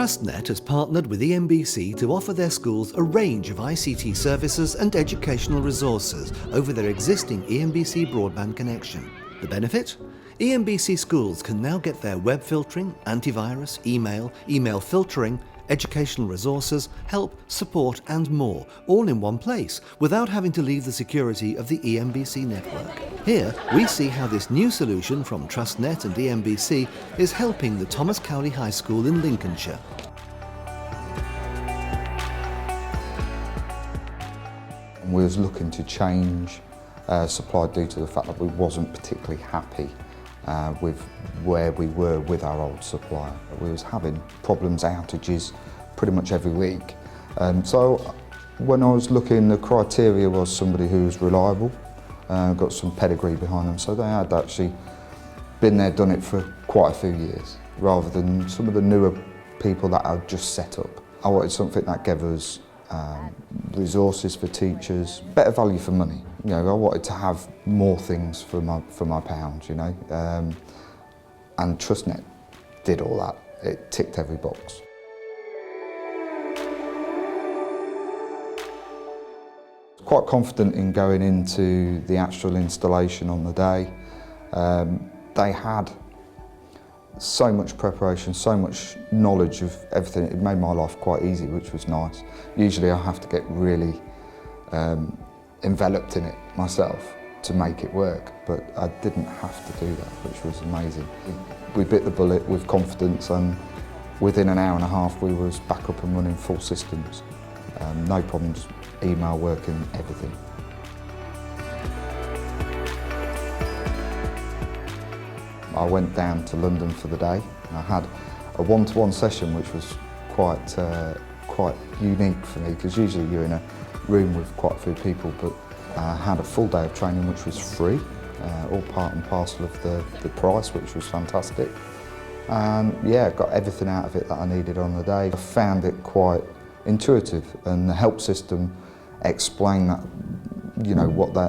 TRUSTnet has partnered with emBC to offer their schools a range of ICT services and educational resources over their existing emBC broadband connection. The benefit? emBC schools can now get their web filtering, antivirus, email filtering, educational resources, help, support and more, all in one place, without having to leave the security of the emBC network. Here, we see how this new solution from TRUSTnet and emBC is helping the Thomas Cowley High School in Lincolnshire. We was looking to change supply due to the fact that we wasn't particularly happy with where we were with our old supplier. We was having problems, outages pretty much every week. So when I was looking, the criteria was somebody who was reliable, got some pedigree behind them, so they had actually been there, done it for quite a few years, rather than some of the newer people that are just set up. I wanted something that gave us resources for teachers, better value for money. You know, I wanted to have more things for my pounds, you know. And TRUSTnet did all that. It ticked every box. Quite confident in going into the actual installation on the day. They had so much preparation, so much knowledge of everything. It made my life quite easy, which was nice. Usually I have to get really enveloped in it myself to make it work, but I didn't have to do that, which was amazing. We bit the bullet with confidence, and within an hour and a half we was back up and running full systems. No problems, email working, everything. I went down to London for the day and I had a one-to-one session which was quite unique for me, because usually you're in a room with quite a few people, but I had a full day of training which was free, all part and parcel of the price, which was fantastic. And yeah, got everything out of it that I needed on the day. I found it quite intuitive, and the help system explained that, you know,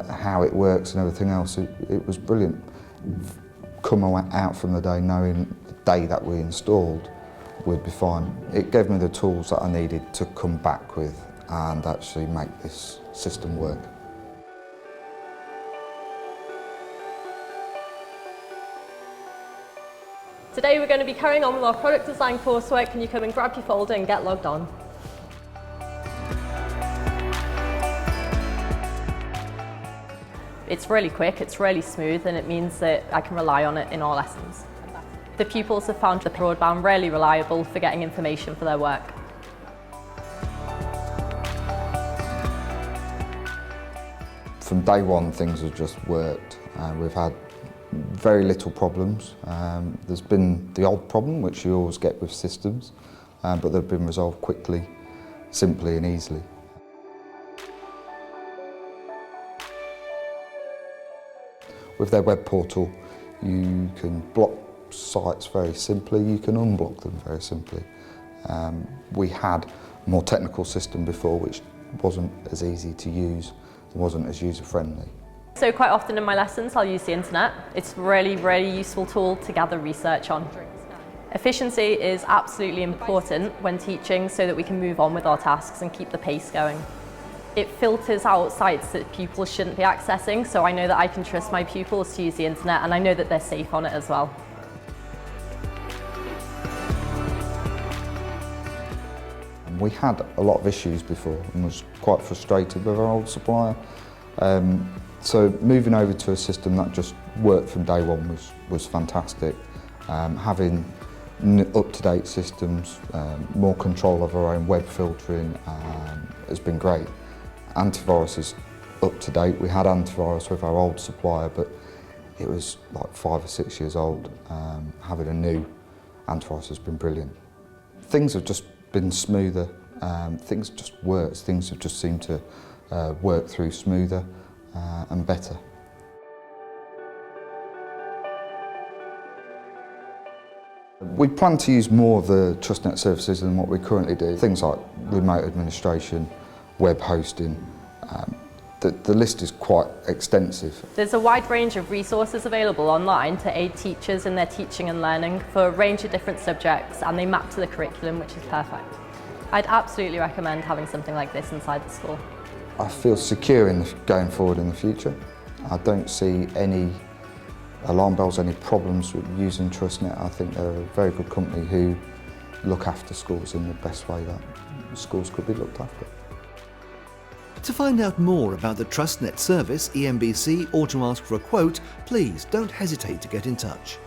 how it works and everything else. It was brilliant. Come out from the day knowing the day that we installed would be fine. It gave me the tools that I needed to come back with and actually make this system work. Today we're going to be carrying on with our product design coursework. Can you come and grab your folder and get logged on? It's really quick, it's really smooth, and it means that I can rely on it in all lessons. The pupils have found the broadband really reliable for getting information for their work. From day one, things have just worked. We've had very little problems. There's been the odd problem, which you always get with systems, but they've been resolved quickly, simply and easily. With their web portal, you can block sites very simply, you can unblock them very simply. We had a more technical system before, which wasn't as easy to use, wasn't as user-friendly. So quite often in my lessons I'll use the internet. It's a really, really useful tool to gather research on. Efficiency is absolutely important when teaching, so that we can move on with our tasks and keep the pace going. It filters out sites that pupils shouldn't be accessing, so I know that I can trust my pupils to use the internet, and I know that they're safe on it as well. We had a lot of issues before and was quite frustrated with our old supplier. So moving over to a system that just worked from day one was fantastic. Having up-to-date systems, more control of our own web filtering has been great. Antivirus is up to date. We had antivirus with our old supplier, but it was like 5 or 6 years old. Having a new antivirus has been brilliant. Things have just been smoother. Things just work. Things have just seemed to work through smoother and better. We plan to use more of the TRUSTnet services than what we currently do. Things like remote administration, web hosting, The list is quite extensive. There's a wide range of resources available online to aid teachers in their teaching and learning for a range of different subjects, and they map to the curriculum, which is perfect. I'd absolutely recommend having something like this inside the school. I feel secure going forward in the future. I don't see any alarm bells, any problems with using TRUSTnet. I think they're a very good company who look after schools in the best way that schools could be looked after. To find out more about the TRUSTnet service, emBC, or to ask for a quote, please don't hesitate to get in touch.